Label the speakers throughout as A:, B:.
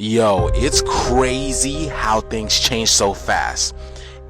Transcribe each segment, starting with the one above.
A: Yo, it's crazy how things change so fast.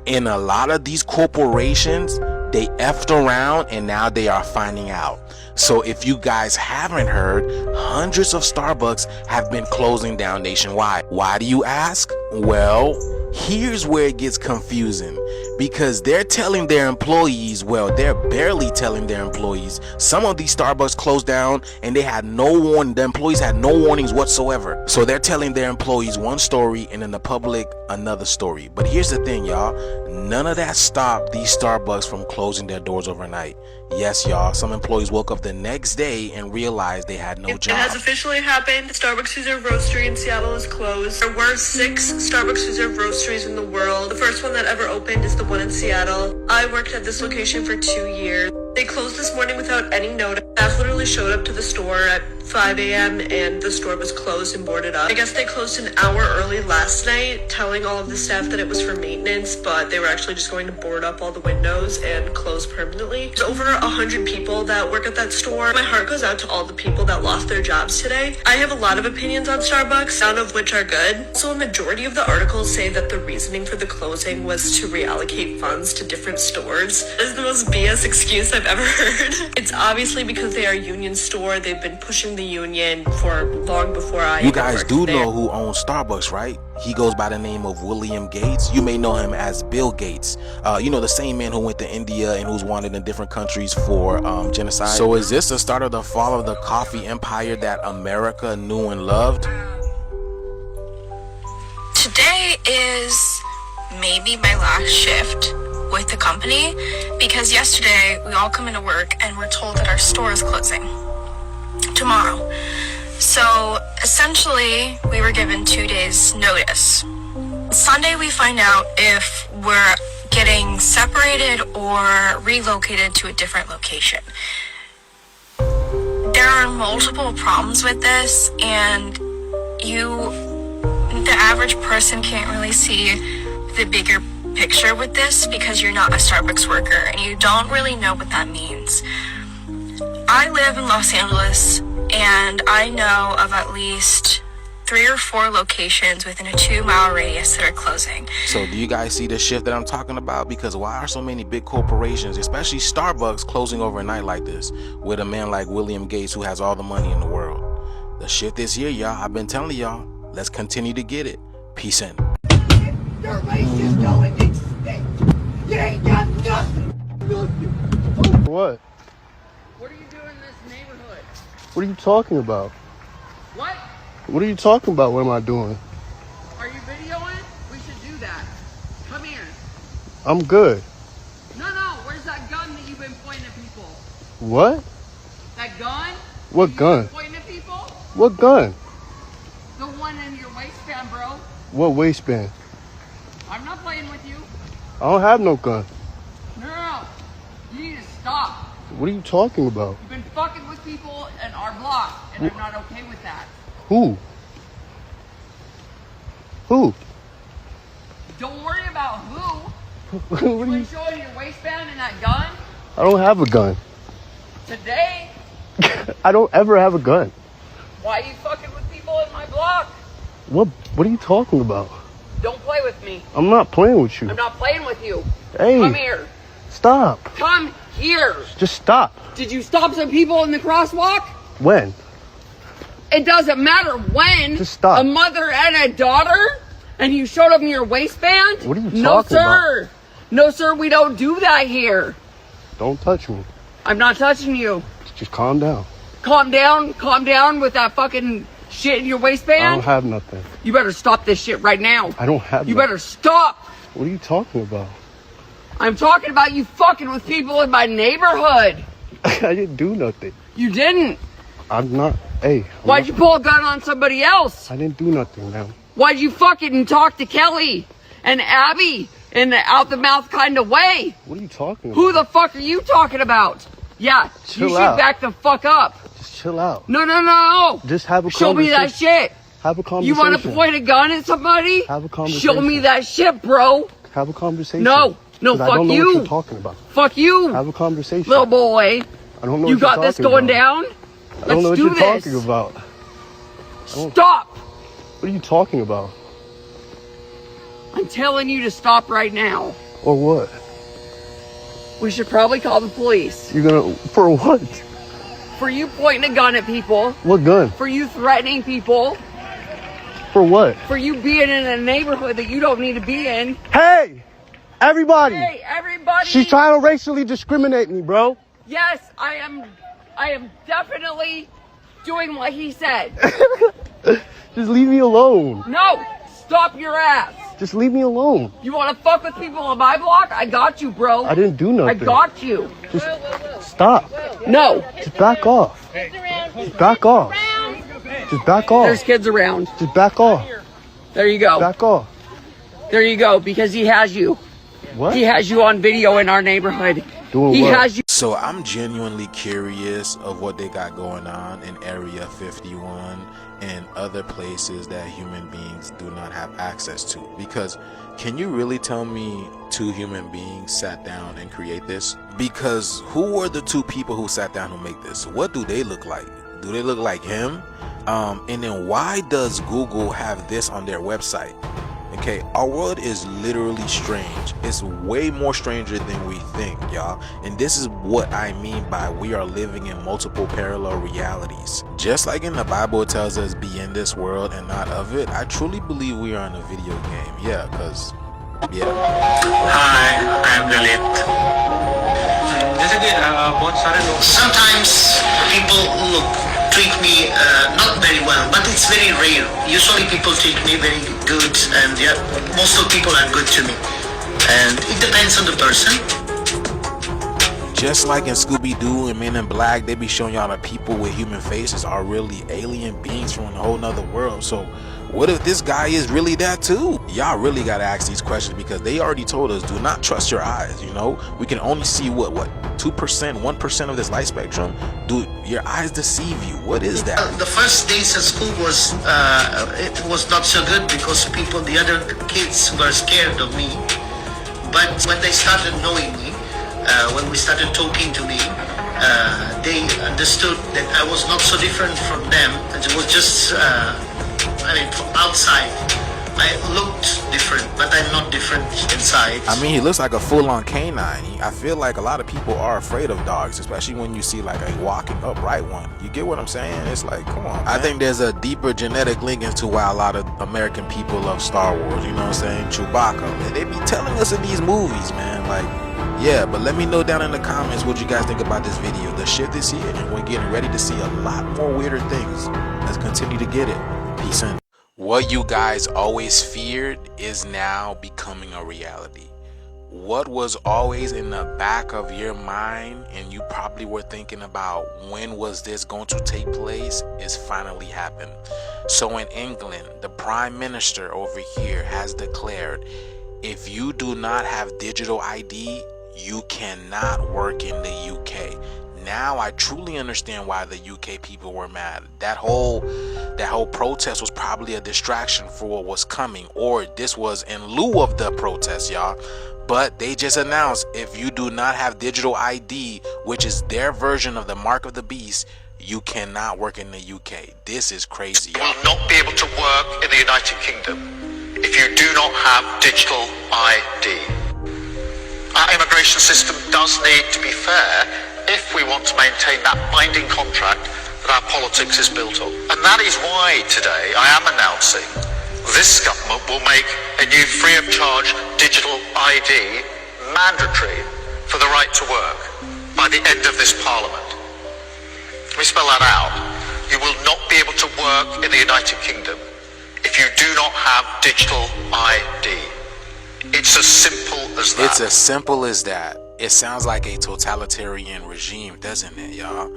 A: In a lot of these corporations, they effed around and now they are finding out. So if you guys haven't heard, hundreds of Starbucks have been closing down nationwide. Why do you ask? Well, here's where it gets confusing, because they're telling their employees, well, they're barely telling their employees. Some of these Starbucks closed down and they had no warning. The employees had no warnings whatsoever. So they're telling their employees one story and in the public another story. But here's the thing, y'all, none of that stopped these Starbucks from closing their doors overnight. Yes, y'all, some employees woke up the next day and realized they had no job.
B: It has officially happened. Starbucks Reserve Roastery in Seattle is closed. There were 6 Starbucks Reserve Roasteries in the world. The first one that ever opened is the one in Seattle. I worked at this location for 2 years. They closed this morning without any notice. Staff literally showed up to the store at 5 a.m. and the store was closed and boarded up. I guess they closed an hour early last night, telling all of the staff that it was for maintenance, but they were actually just going to board up all the windows and close permanently. There's over 100 people that work at that store. My heart goes out to all the people that lost their jobs today. I have a lot of opinions on Starbucks, none of which are good. So a majority of the articles say that the reasoning for the closing was to reallocate funds to different stores. That is the most BS excuse I've ever heard. It's obviously because they are a union store. They've been pushing the union for long before I
A: You guys do
B: there.
A: know who owns Starbucks, right? He goes by the name of William Gates. You may know him as Bill Gates. You know, the same man who went to India and who's wanted in different countries for genocide. So is this the start of the fall of the coffee empire that America knew and loved?
C: Today is maybe my last shift with the company, because yesterday we all come into work and we're told that our store is closing tomorrow. So essentially we were given 2 days notice. Sunday we find out if we're getting separated or relocated to a different location. There are multiple problems with this, and the average person can't really see the bigger picture with this because you're not a Starbucks worker and you don't really know what that means. I live in Los Angeles and I know of at least 3 or 4 locations within a 2-mile radius that are closing.
A: So do you guys see the shift that I'm talking about? Because why are so many big corporations, especially Starbucks, closing overnight like this with a man like William Gates who has all the money in the world? The shift is here, y'all. I've been telling y'all, let's continue to get it. Peace in.
D: Your race is going extinct. You ain't got nothing.
E: What?
F: What are you doing in this neighborhood?
E: What are you talking about?
F: What?
E: What are you talking about? What am I doing?
F: Are you videoing? We should do that. Come here.
E: I'm good.
F: No, where's that gun that you've been pointing at people?
E: What?
F: That gun?
E: What gun?
F: Been pointing at people?
E: What gun?
F: The one in your waistband, bro.
E: What waistband?
F: I'm not playing with you.
E: I don't have no gun.
F: No. You need to stop.
E: What are you talking about?
F: You've been fucking with people in our block, and I'm not okay with that.
E: Who? Who?
F: Don't worry about who.
E: What
F: You
E: are
F: been
E: you?
F: showing your waistband and that gun?
E: I don't have a gun.
F: Today?
E: I don't ever have a gun.
F: Why are you fucking with people in my block?
E: What are you talking about?
F: Don't play with me.
E: I'm not playing with you.
F: I'm not playing with you.
E: Hey,
F: Come here.
E: stop.
F: Come here.
E: Just stop.
F: Did you stop some people in the crosswalk?
E: When?
F: It doesn't matter when.
E: Just stop.
F: A mother and a daughter? And you showed them your waistband?
E: What are you
F: No,
E: talking
F: sir.
E: about?
F: No, sir, we don't do that here.
E: Don't touch me.
F: I'm not touching you.
E: Just calm down.
F: Calm down with that fucking shit in your
E: I
F: waistband.
E: don't have nothing.
F: You better stop this shit right now.
E: I don't have
F: You
E: nothing.
F: better stop.
E: What are you talking about?
F: I'm talking about you fucking with people in my neighborhood.
E: I didn't do nothing.
F: You didn't.
E: I'm not. Hey.
F: Why'd you pull a gun on somebody else?
E: I didn't do nothing, man.
F: Why'd you fucking talk to Kelly and Abby in the out the mouth kind of way?
E: What are you talking about?
F: Who the fuck are you talking about? Yeah,
E: Chill
F: you should
E: out.
F: back the fuck up.
E: Just chill out.
F: No.
E: Just have a
F: Show me
E: conversation.
F: that shit.
E: Have a conversation.
F: You want to point a gun at somebody?
E: Have a conversation.
F: Show me that shit, bro.
E: Have a conversation.
F: No,
E: 'Cause I
F: fuck
E: don't know
F: you.
E: what you're talking about.
F: Fuck you,
E: Have a conversation.
F: little boy.
E: I don't know
F: You
E: what
F: got
E: you're
F: this
E: talking
F: going
E: about.
F: down?
E: I don't know
F: Let's
E: what
F: do
E: you're
F: this.
E: talking about.
F: Stop.
E: What are you talking about?
F: I'm telling you to stop right now.
E: Or what?
F: We should probably call the police.
E: You're gonna... For what?
F: For you pointing a gun at people.
E: What gun?
F: For you threatening people.
E: For what?
F: For you being in a neighborhood that you don't need to be in.
E: Hey! Everybody!
F: Hey, everybody!
E: She's trying to racially discriminate me, bro.
F: Yes, I am definitely doing what he said.
E: Just leave me alone.
F: No! Stop your ass!
E: Just leave me alone.
F: You want to fuck with people on my block? I got you, bro.
E: I didn't do nothing.
F: I got you.
E: Just stop.
F: No.
E: Just back off. Just back off. Just back off.
F: There's kids around.
E: Just back off.
F: There you go.
E: Back off.
F: There you go, because he has you.
E: What?
F: He has you on video in our neighborhood.
E: Doing
F: he
E: what?
F: has you.
A: So I'm genuinely curious of what they got going on in Area 51 and other places that human beings do not have access to. Because can you really tell me two human beings sat down and create this? Because who were the two people who sat down to make this? What do they look like? Do they look like him? And then why does Google have this on their website? Okay, our world is literally strange. It's way more stranger than we think, y'all. And this is what I mean by we are living in multiple parallel realities. Just like in the Bible it tells us be in this world and not of it, I truly believe we are in a video game. Yeah, because, yeah.
G: Hi, I'm Dalit. Sometimes people treat me not very well, but it's very rare. Usually people treat me very good, and yeah, most of people are good to me. And it depends on the person.
A: Just like in Scooby-Doo and Men in Black, they be showing y'all that people with human faces are really alien beings from a whole nother world. So what if this guy is really that too? Y'all really gotta ask these questions, because they already told us do not trust your eyes. You know, we can only see what 2%, 1% of this light spectrum. Do your eyes deceive you? What is that?
G: The first days at school was it was not so good because the other kids were scared of me. But when they started knowing me, when we started talking to me, they understood that I was not so different from them. It was just, from outside, I looked different, but I'm not different inside.
A: I mean, he looks like a full-on canine. I feel like a lot of people are afraid of dogs, especially when you see like a walking upright one. You get what I'm saying? It's like, come on, man. I think there's a deeper genetic link into why a lot of American people love Star Wars. You know what I'm saying? Chewbacca. And they be telling us in these movies, man. Like, yeah, but let me know down in the comments what you guys think about this video. The shift is here, and we're getting ready to see a lot more weirder things. Let's continue to get it. Peace in. What you guys always feared is now becoming a reality. What was always in the back of your mind and you probably were thinking about when was this going to take place is finally happened. So in England, the Prime Minister over here has declared if you do not have digital ID, you cannot work in the UK. Now I truly understand why the UK people were mad. That whole protest was probably a distraction for what was coming, or this was in lieu of the protest, y'all. But they just announced if you do not have digital ID, which is their version of the mark of the beast, you cannot work in the UK. This is crazy, y'all.
H: You will not be able to work in the United Kingdom if you do not have digital ID. Our immigration system does need to be fair if we want to maintain that binding contract that our politics is built on. And that is why today I am announcing this government will make a new free of charge digital ID mandatory for the right to work by the end of this Parliament. Let me spell that out. You will not be able to work in the United Kingdom if you do not have digital ID. It's as simple as that.
A: It's as simple as that. It sounds like a totalitarian regime, doesn't it, y'all?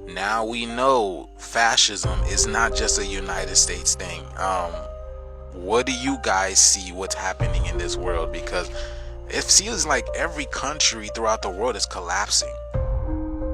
A: Now we know fascism is not just a United States thing. What do you guys see what's happening in this world? Because it feels like every country throughout the world is collapsing.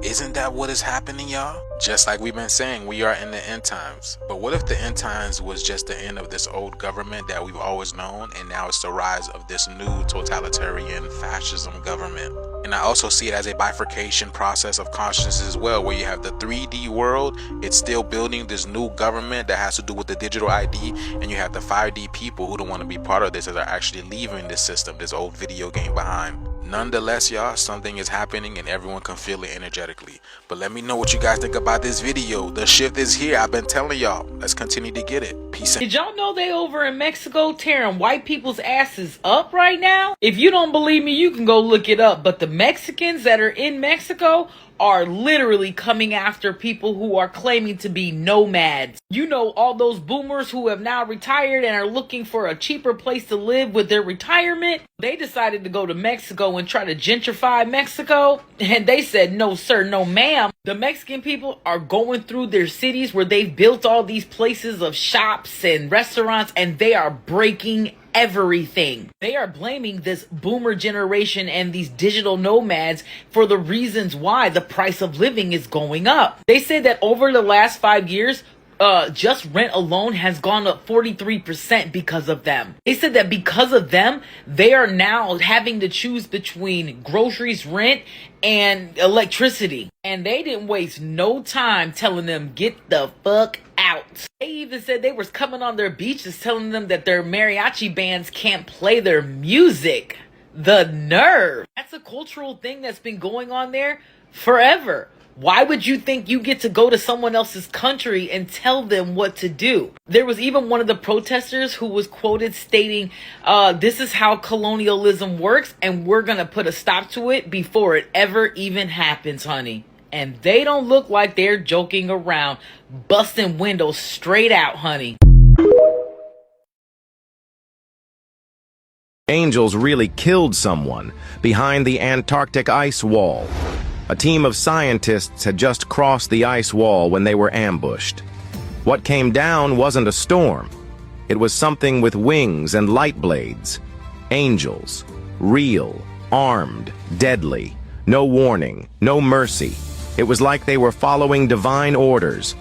A: Isn't that what is happening, y'all? Just like we've been saying, we are in the end times. But what if the end times was just the end of this old government that we've always known, and now it's the rise of this new totalitarian fascism government? And I also see it as a bifurcation process of consciousness as well, where you have the 3D world, it's still building this new government that has to do with the digital ID, and you have the 5D people who don't want to be part of this, that are actually leaving this system, this old video game behind. Nonetheless, y'all, something is happening and everyone can feel it energetically. But let me know what you guys think about this video. The shift is here. I've been telling y'all. Let's continue to get it. Peace out.
I: Did y'all know they over in Mexico tearing white people's asses up right now? If you don't believe me, you can go look it up. But the Mexicans that are in Mexico are literally coming after people who are claiming to be nomads. You know, all those boomers who have now retired and are looking for a cheaper place to live with their retirement. They decided to go to Mexico and try to gentrify Mexico. And they said, no, sir, no, ma'am. The Mexican people are going through their cities where they've built all these places of shops and restaurants, and they are breaking everything. They are blaming this boomer generation and these digital nomads for the reasons why the price of living is going up. They said that over the last 5 years, just rent alone has gone up 43% because of them. They said that because of them, they are now having to choose between groceries, rent, and electricity. And they didn't waste no time telling them, get the fuck out. They even said they was coming on their beaches telling them that their mariachi bands can't play their music. The nerve. That's a cultural thing that's been going on there forever. Why would you think you get to go to someone else's country and tell them what to do? There was even one of the protesters who was quoted stating, this is how colonialism works, and we're going to put a stop to it before it ever even happens, honey. And they don't look like they're joking around, busting windows straight out, honey.
J: Angels really killed someone behind the Antarctic ice wall. A team of scientists had just crossed the ice wall when they were ambushed. What came down wasn't a storm. It was something with wings and light blades. Angels. Real. Armed. Deadly. No warning. No mercy. It was like they were following divine orders.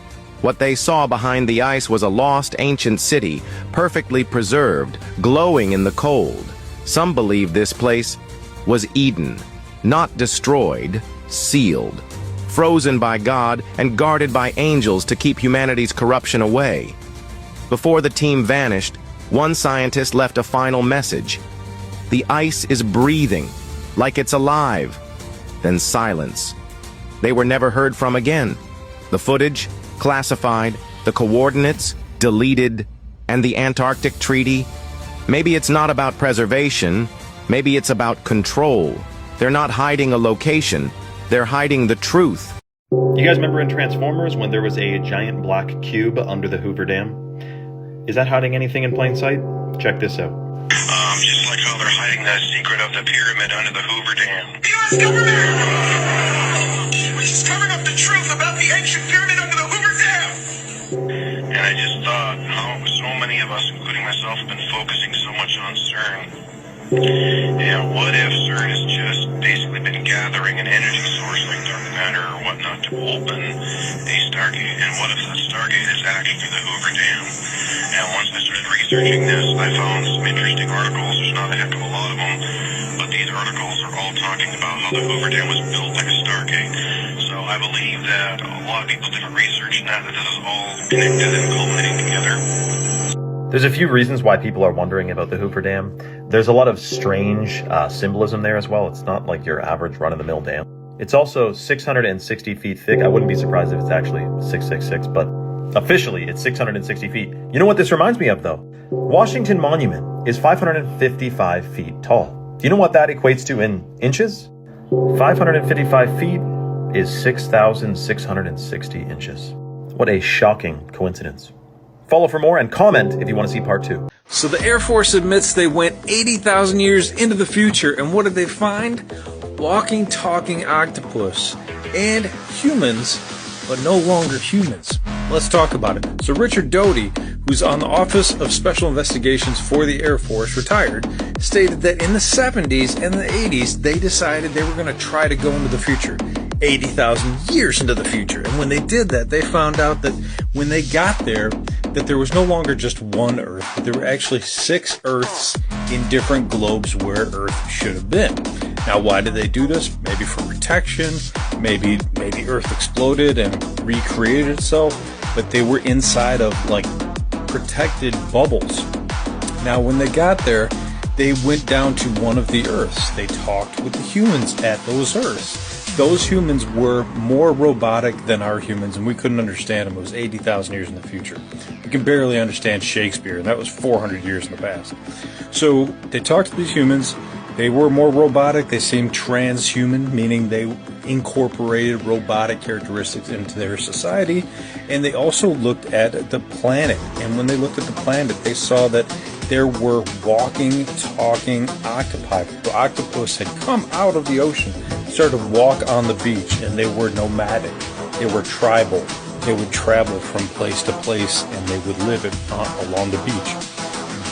J: What they saw behind the ice was a lost ancient city, perfectly preserved, glowing in the cold. Some believe this place was Eden, not destroyed, sealed, frozen by God and guarded by angels to keep humanity's corruption away. Before the team vanished, one scientist left a final message. The ice is breathing, like it's alive. Then silence. They were never heard from again. The footage, classified, the coordinates, deleted, and the Antarctic Treaty. Maybe it's not about preservation, maybe it's about control. They're not hiding a location, they're hiding the truth.
K: You guys remember in Transformers when there was a giant black cube under the Hoover Dam? Is that hiding anything in plain sight? Check this out.
L: Just like how they're hiding the secret of the pyramid under the Hoover Dam. The U.S. government! Which is covering up the truth about the ancient pyramid under the Hoover Dam! And I just thought how so many of us, including myself, have been focusing so much on CERN. And what if CERN has just basically been gathering an energy source like dark matter or whatnot to open a Stargate? And what if that Stargate is actually the Hoover Dam? And once I started researching this, I found some interesting articles. There's not a heck of a lot of them, but these articles are all talking about how the Hoover Dam was built like a Stargate. So I believe that a lot of people did research and that this is all connected and culminating together.
K: There's a few reasons why people are wondering about the Hoover Dam. There's a lot of strange symbolism there as well. It's not like your average run-of-the-mill dam. It's also 660 feet thick. I wouldn't be surprised if it's actually 666, but officially it's 660 feet. You know what this reminds me of, though? Washington Monument is 555 feet tall. Do you know what that equates to in inches? 555 feet is 6,660 inches. What a shocking coincidence. Follow for more and comment if you want to see part 2.
M: So the Air Force admits they went 80,000 years into the future, and what did they find? Walking, talking octopus. And humans, but no longer humans. Let's talk about it. So Richard Doty, who's on the Office of Special Investigations for the Air Force, retired, stated that in the 70s and the 80s, they decided they were going to try to go into the future. 80,000 years into the future. And when they did that, they found out that when they got there, that there was no longer just one Earth, but there were actually 6 Earths in different globes where Earth should have been. Now, why did they do this? Maybe for protection, maybe Earth exploded and recreated itself, but they were inside of like protected bubbles. Now, when they got there, they went down to one of the Earths. They talked with the humans at those Earths. Those humans were more robotic than our humans, and we couldn't understand them. It was 80,000 years in the future. We can barely understand Shakespeare, and that was 400 years in the past. So they talked to these humans. They were more robotic. They seemed transhuman, meaning they incorporated robotic characteristics into their society. And they also looked at the planet. And when they looked at the planet, they saw that there were walking, talking octopi. The octopus had come out of the ocean, started to walk on the beach, and they were nomadic. They were tribal. They would travel from place to place, and they would live along the beach.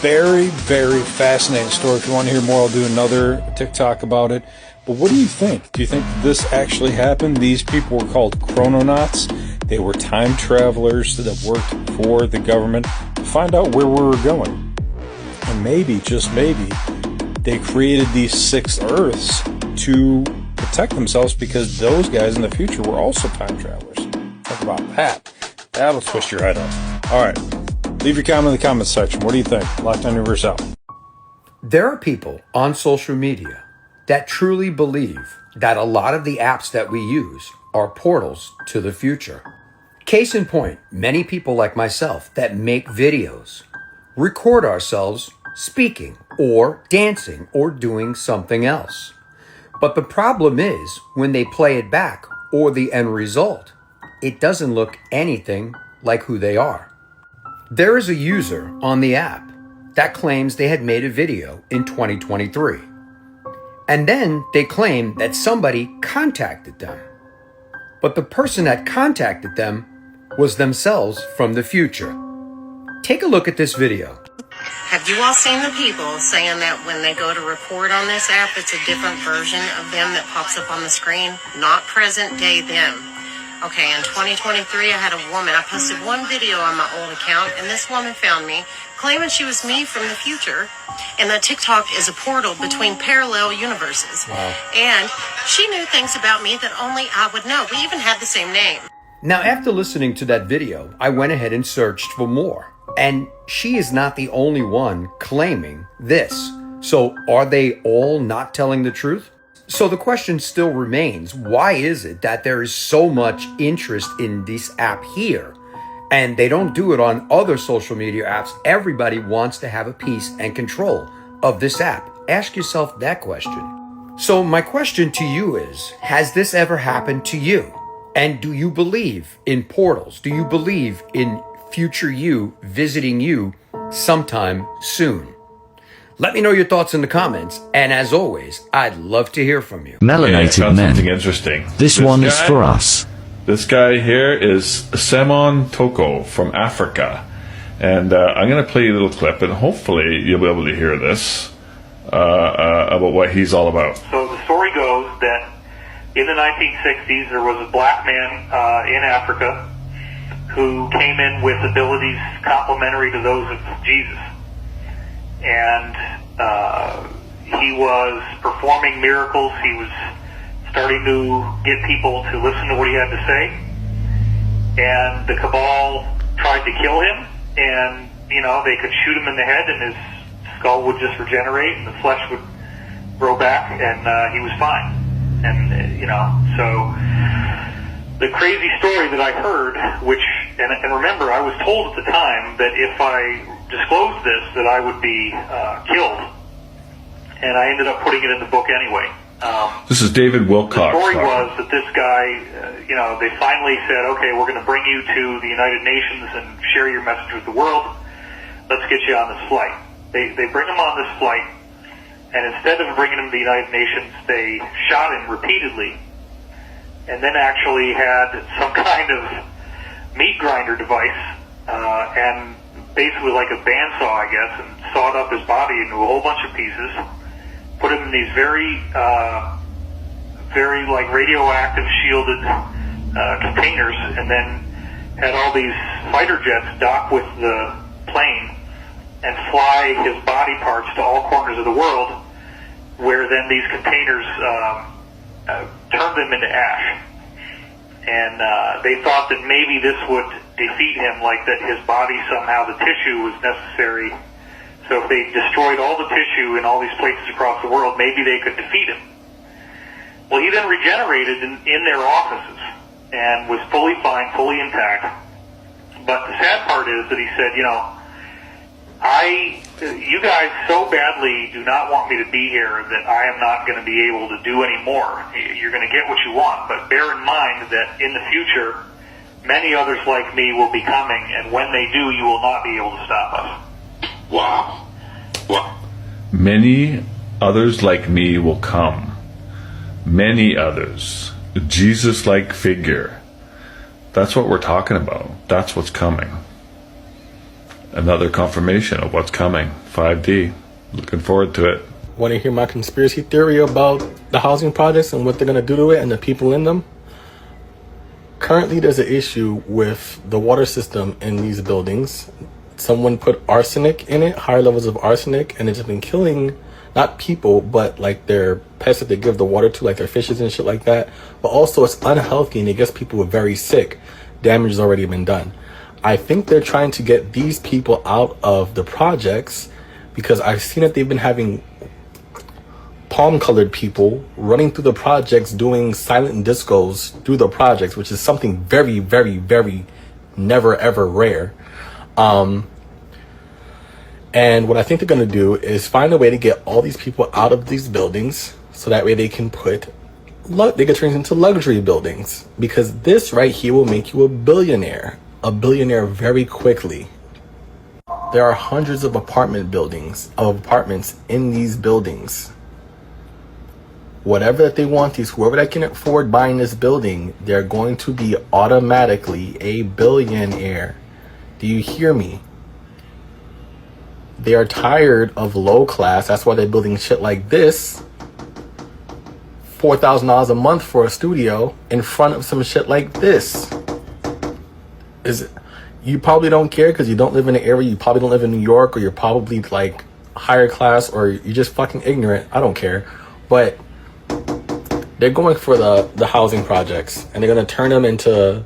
M: Very, very fascinating story. If you want to hear more, I'll do another TikTok about it. But what do you think? Do you think this actually happened? These people were called chrononauts. They were time travelers that worked for the government to find out where we were going. And maybe, just maybe, they created these 6 Earths to protect themselves because those guys in the future were also time travelers. Talk about that. That'll twist your head up. All right. Leave your comment in the comments section. What do you think? Lockdown Universe out.
N: There are people on social media that truly believe that a lot of the apps that we use are portals to the future. Case in point, many people like myself that make videos, record ourselves speaking or dancing or doing something else. But the problem is when they play it back or the end result, it doesn't look anything like who they are. There is a user on the app that claims they had made a video in 2023. And then they claim that somebody contacted them. But the person that contacted them was themselves from the future. Take a look at this video.
O: Have you all seen the people saying that when they go to record on this app, it's a different version of them that pops up on the screen? Not present day them. Okay, in 2023, I had a woman. I posted one video on my old account, and this woman found me, claiming she was me from the future, and that TikTok is a portal between parallel universes. Wow. And she knew things about me that only I would know. We even had the same name.
N: Now, after listening to that video, I went ahead and searched for more. And she is not the only one claiming this. So are they all not telling the truth? So the question still remains, why is it that there is so much interest in this app here? And they don't do it on other social media apps. Everybody wants to have a piece and control of this app. Ask yourself that question. So my question to you is, has this ever happened to you? And do you believe in portals? Do you believe in future you visiting you sometime soon? Let me know your thoughts in the comments, and as always, I'd love to hear from you.
P: Melanated men.
Q: Something interesting.
P: This one is for us.
Q: This guy here is Semon Toko from Africa, and I'm going to play you a little clip, and hopefully you'll be able to hear this about what he's all about.
R: So the story goes that in the 1960s there was a black man in Africa who came in with abilities complementary to those of Jesus. And he was performing miracles. He was starting to get people to listen to what he had to say. And the cabal tried to kill him. And, you know, they could shoot him in the head and his skull would just regenerate and the flesh would grow back and he was fine. And, you know, so the crazy story that I heard, which, and remember, I was told at the time that if I disclosed this, that I would be killed. And I ended up putting it in the book anyway.
Q: This is David Wilcox.
R: The story was that this guy, you know, they finally said, okay, we're going to bring you to the United Nations and share your message with the world. Let's get you on this flight. They bring him on this flight, and instead of bringing him to the United Nations, they shot him repeatedly, and then actually had some kind of meat grinder device, and basically like a bandsaw, I guess, and sawed up his body into a whole bunch of pieces, put him in these very very like radioactive shielded containers, and then had all these fighter jets dock with the plane and fly his body parts to all corners of the world, where then these containers turned them into ash. And they thought that maybe this would defeat him, like that his body somehow, the tissue was necessary. So if they destroyed all the tissue in all these places across the world, maybe they could defeat him. Well, he then regenerated in their offices and was fully fine, fully intact. But the sad part is that he said, you know, you guys so badly do not want me to be here that I am not going to be able to do any more. You're going to get what you want, but bear in mind that in the future, many others like me will be coming, and when they do, you will not be able to stop us.
Q: Wow. Wow. Many others like me will come. Many others. A Jesus-like figure. That's what we're talking about. That's what's coming. Another confirmation of what's coming. 5D. Looking forward to it.
E: Want to hear my conspiracy theory about the housing projects and what they're going to do to it and the people in them? Currently, there's an issue with the water system in these buildings. Someone put arsenic in it, higher levels of arsenic, and it's been killing not people, but like their pets that they give the water to, like their fishes and shit like that. But also it's unhealthy and it gets people very sick. Damage has already been done. I think they're trying to get these people out of the projects because I've seen that they've been having palm-colored people running through the projects doing silent discos through the projects, which is something very, very, very never, ever rare. And what I think they're going to do is find a way to get all these people out of these buildings so that way they can they get turned into luxury buildings, because this right here will make you a billionaire very quickly. There are hundreds of apartments in these buildings. Whatever that they want, whoever that can afford buying this building, they're going to be automatically a billionaire. Do you hear me? They are tired of low class. That's why they're building shit like this. $4,000 a month for a studio in front of some shit like this. You probably don't care because you don't live in the area. You probably don't live in New York, or you're probably like higher class, or you're just fucking ignorant. I don't care. But they're going for the housing projects, and they're going to turn them into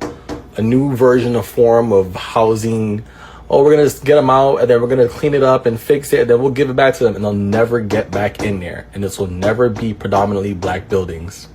E: a new version of form of housing. Oh, we're going to get them out, and then we're going to clean it up and fix it, and then we'll give it back to them, and they'll never get back in there. And this will never be predominantly black buildings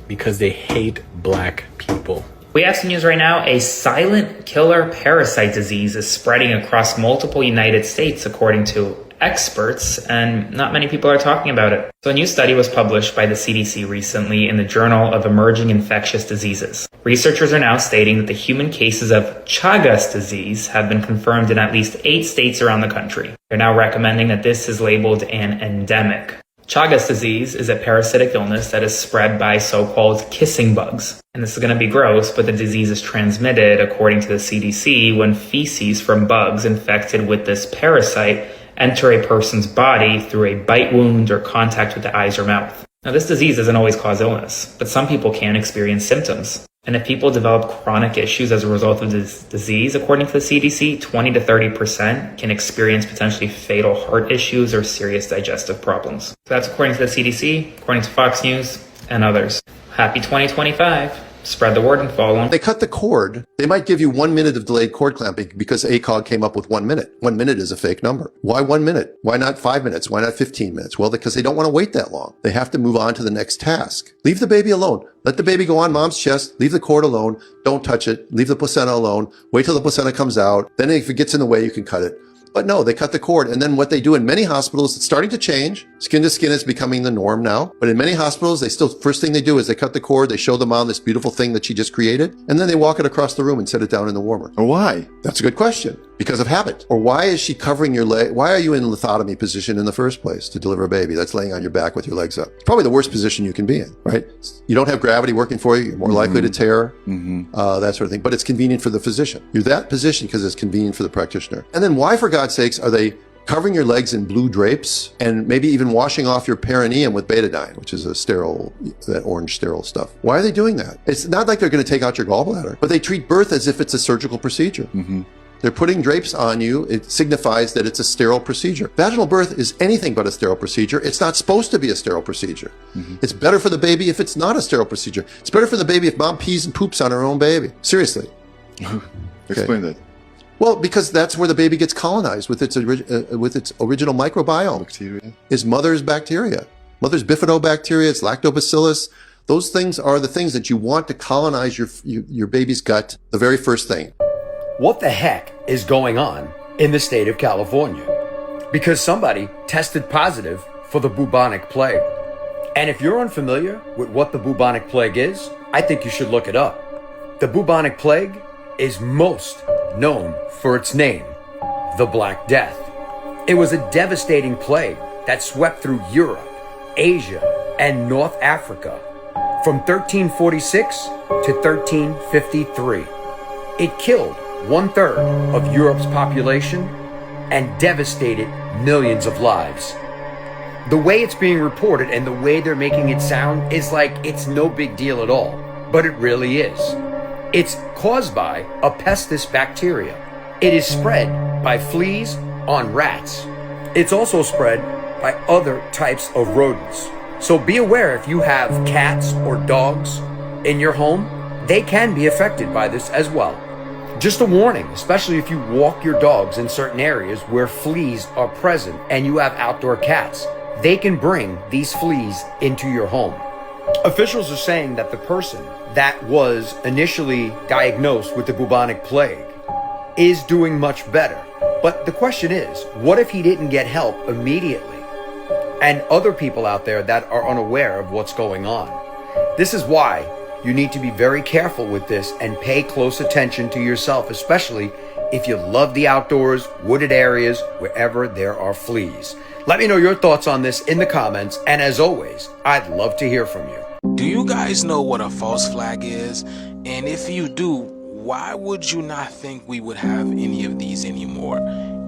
E: because they hate black people.
S: We have some news right now. A silent killer parasite disease is spreading across multiple United States, according to experts, and not many people are talking about it. So a new study was published by the CDC recently in the Journal of Emerging Infectious Diseases. Researchers are now stating that the human cases of Chagas disease have been confirmed in at least 8 states around the country. They're now recommending that this is labeled an endemic. Chagas disease is a parasitic illness that is spread by so-called kissing bugs. And this is going to be gross, but the disease is transmitted, according to the CDC, when feces from bugs infected with this parasite enter a person's body through a bite wound or contact with the eyes or mouth. Now, this disease doesn't always cause illness, but some people can experience symptoms. And if people develop chronic issues as a result of this disease, according to the CDC, 20 to 30% can experience potentially fatal heart issues or serious digestive problems. So that's according to the CDC, according to Fox News, and others. Happy 2025. Spread the word and follow them.
T: They cut the cord. They might give you 1 minute of delayed cord clamping because ACOG came up with 1 minute. 1 minute is a fake number. Why 1 minute? Why not 5 minutes? Why not 15 minutes? Well, because they don't want to wait that long. They have to move on to the next task. Leave the baby alone. Let the baby go on mom's chest. Leave the cord alone. Don't touch it. Leave the placenta alone. Wait till the placenta comes out. Then if it gets in the way, you can cut it. But no, they cut the cord. And then what they do in many hospitals, it's starting to change. Skin to skin is becoming the norm now. But in many hospitals, first thing they do is they cut the cord. They show the mom this beautiful thing that she just created. And then they walk it across the room and set it down in the warmer.
U: Or why?
T: That's a good question. Because of habit. Or why is she covering your leg? Why are you in lithotomy position in the first place to deliver a baby? That's laying on your back with your legs up. It's probably the worst position you can be in, right? You don't have gravity working for you. You're more likely to tear, that sort of thing. But it's convenient for the physician. You're that position because it's convenient for the practitioner. And then why, for God's sakes, are they covering your legs in blue drapes, and maybe even washing off your perineum with betadine, which is that orange sterile stuff. Why are they doing that? It's not like they're going to take out your gallbladder, but they treat birth as if it's a surgical procedure. They're putting drapes on you. It signifies that it's a sterile procedure. Vaginal birth is anything but a sterile procedure. It's not supposed to be a sterile procedure. It's better for the baby if it's not a sterile procedure. It's better for the baby if mom pees and poops on her own baby. Seriously.
U: Explain that.
T: Well, because that's where the baby gets colonized with its original microbiome.
U: Bacteria.
T: Is mother's bacteria. Mother's bifidobacteria, it's lactobacillus. Those things are the things that you want to colonize your baby's gut, the very first thing.
N: What the heck is going on in the state of California? Because somebody tested positive for the bubonic plague. And if you're unfamiliar with what the bubonic plague is, I think you should look it up. The bubonic plague is most known for its name, the Black Death. It was a devastating plague that swept through Europe, Asia, and North Africa from 1346 to 1353. It killed 1/3 of Europe's population and devastated millions of lives. The way it's being reported and the way they're making it sound is like it's no big deal at all, but it really is. It's caused by a pestis bacteria. It is spread by fleas on rats. It's also spread by other types of rodents. So be aware if you have cats or dogs in your home, they can be affected by this as well. Just a warning, especially if you walk your dogs in certain areas where fleas are present and you have outdoor cats, they can bring these fleas into your home. Officials are saying that the person that was initially diagnosed with the bubonic plague is doing much better. But the question is, what if he didn't get help immediately? And other people out there that are unaware of what's going on. This is why you need to be very careful with this and pay close attention to yourself, especially if you love the outdoors, wooded areas, wherever there are fleas. Let me know your thoughts on this in the comments, and as always, I'd love to hear from you.
A: Do you guys know what a false flag is? And if you do, why would you not think we would have any of these anymore?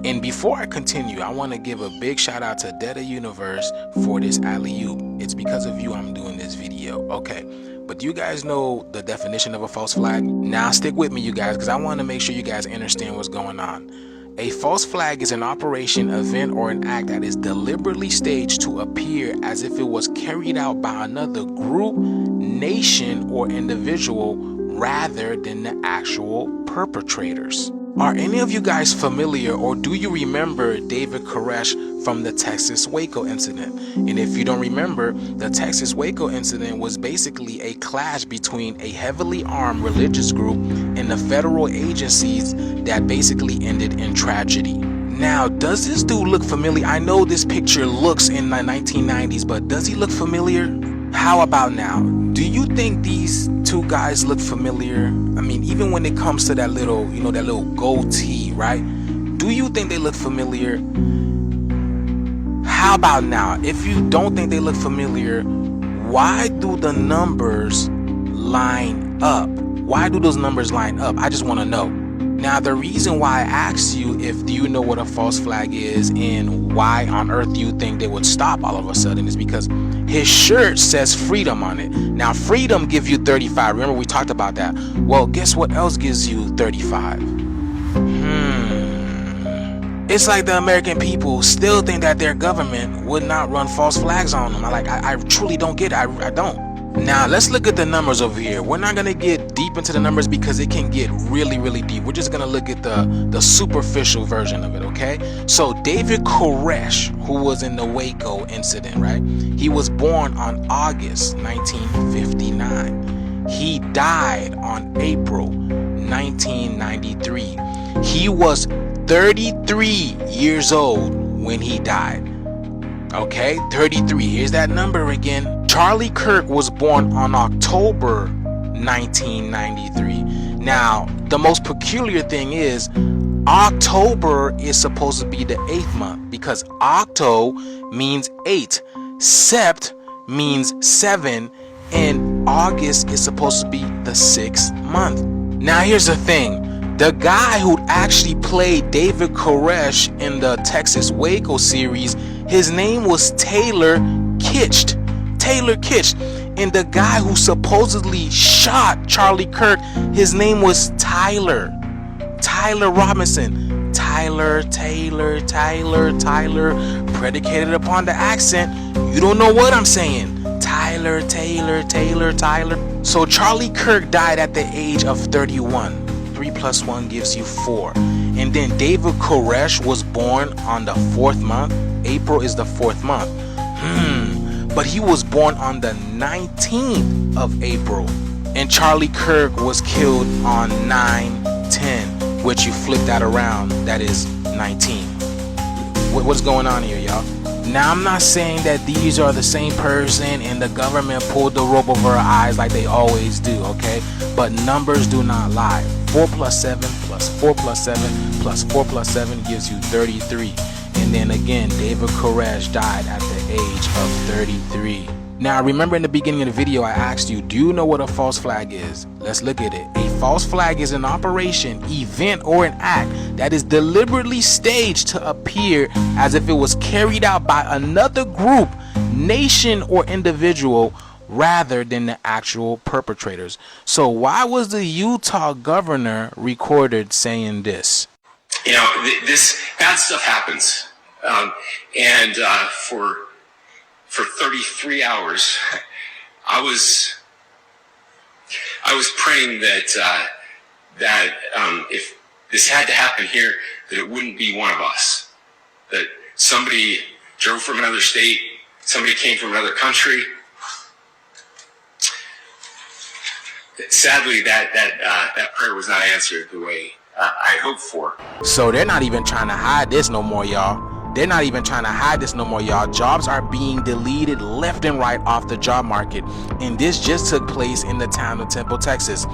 A: And before I continue, I want to give a big shout out to Data Universe for this alley-oop. It's because of you I'm doing this video. Okay, but do you guys know the definition of a false flag? Now stick with me, you guys, because I want to make sure you guys understand what's going on. A false flag is an operation, event, or an act that is deliberately staged to appear as if it was carried out by another group, nation, or individual rather than the actual perpetrators. Are any of you guys familiar, or do you remember David Koresh from the Texas Waco incident? And if you don't remember, the Texas Waco incident was basically a clash between a heavily armed religious group and the federal agencies that basically ended in tragedy. Now, does this dude look familiar? I know this picture looks in the 1990s, but does he look familiar? How about now? Do you think these two guys look familiar? I mean, even when it comes to that little, that little goatee, right? Do you think they look familiar? How about now? If you don't think they look familiar, why do the numbers line up? Why do those numbers line up? I just want to know. Now, the reason why I asked you do you know what a false flag is and why on earth you think they would stop all of a sudden is because his shirt says freedom on it. Now, freedom gives you 35. Remember, we talked about that. Well, guess what else gives you 35? It's like the American people still think that their government would not run false flags on them. I truly don't get it. I don't. Now, let's look at the numbers over here. We're not going to get deep into the numbers because it can get really, really deep. We're just going to look at the superficial version of it, okay? So, David Koresh, who was in the Waco incident, right? He was born on August 1959. He died on April 1993. He was 33 years old when he died. Okay, 33. Here's that number again. Charlie Kirk was born on October 1993. Now, the most peculiar thing is October is supposed to be the 8th month because octo means 8, sept means 7, and August is supposed to be the 6th month. Now, here's the thing. The guy who actually played David Koresh in the Texas Waco series, his name was Taylor Kitsch. And the guy who supposedly shot Charlie Kirk, his name was Tyler Robinson. Tyler, predicated upon the accent. You don't know what I'm saying. Tyler. So Charlie Kirk died at the age of 31. 3 plus 1 gives you 4. And then David Koresh was born on the 4th month. April is the 4th month. But he was born on the 19th of April. And Charlie Kirk was killed on 9/10, which you flip that around, that is 19. What's going on here, y'all? Now, I'm not saying that these are the same person and the government pulled the rope over our eyes like they always do, okay? But numbers do not lie. 4 plus 7 plus 4 plus 7 plus 4 plus 7 gives you 33. And then again, David Koresh died at the age of 33. Now, remember in the beginning of the video, I asked you, do you know what a false flag is? Let's look at it. A false flag is an operation, event, or an act that is deliberately staged to appear as if it was carried out by another group, nation, or individual rather than the actual perpetrators. So why was the Utah governor recorded saying this?
B: You know, this bad stuff happens. For 33 hours, I was praying that if this had to happen here, that it wouldn't be one of us. That somebody drove from another state, somebody came from another country. Sadly, that prayer was not answered the way I hoped for.
A: So they're not even trying to hide this no more, y'all. Jobs are being deleted left and right off the job market, and this just took place in the town of Temple, Texas.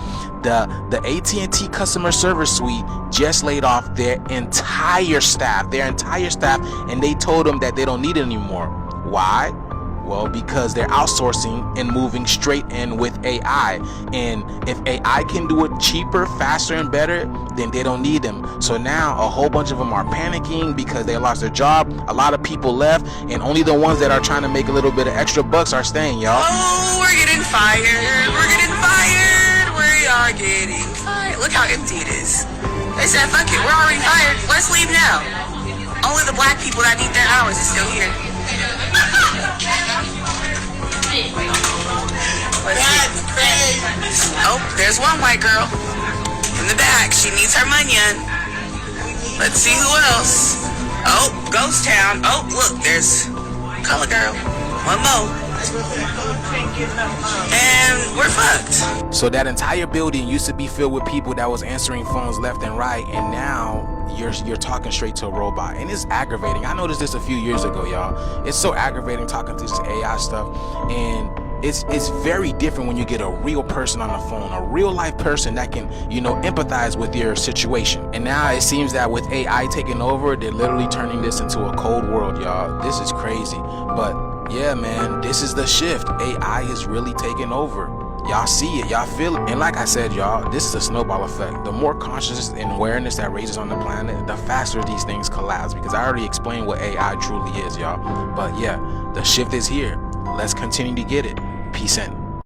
A: The AT&T customer service suite just laid off their entire staff, and they told them that they don't need it anymore. Why? Well, because they're outsourcing and moving straight in with AI. And if AI can do it cheaper, faster, and better, then they don't need them. So now a whole bunch of them are panicking because they lost their job. A lot of people left, and only the ones that are trying to make a little bit of extra bucks are staying, y'all.
V: Oh, we're getting fired. We are getting fired. Look how empty it is. They said, fuck it, we're already fired. Let's leave now. Only the black people that need their hours is still here. That's crazy. Oh, there's one white girl in the back. She needs her money. Let's see who else. Oh, Ghost Town. Oh, look, there's Color Girl. One more. And we're fucked.
A: So that entire building used to be filled with people that was answering phones left and right, and now you're talking straight to a robot, and it's aggravating. I noticed this a few years ago, y'all. It's so aggravating talking to this AI stuff, and it's very different when you get a real person on the phone, a real life person that can, empathize with your situation. And now it seems that with AI taking over, they're literally turning this into a cold world, y'all. This is crazy. But yeah, man, this is the shift. AI is really taking over. Y'all see it, y'all feel it. And like I said, y'all, this is a snowball effect. The more consciousness and awareness that raises on the planet, the faster these things collapse. Because I already explained what AI truly is, y'all. But yeah, the shift is here. Let's continue to get it. Peace in.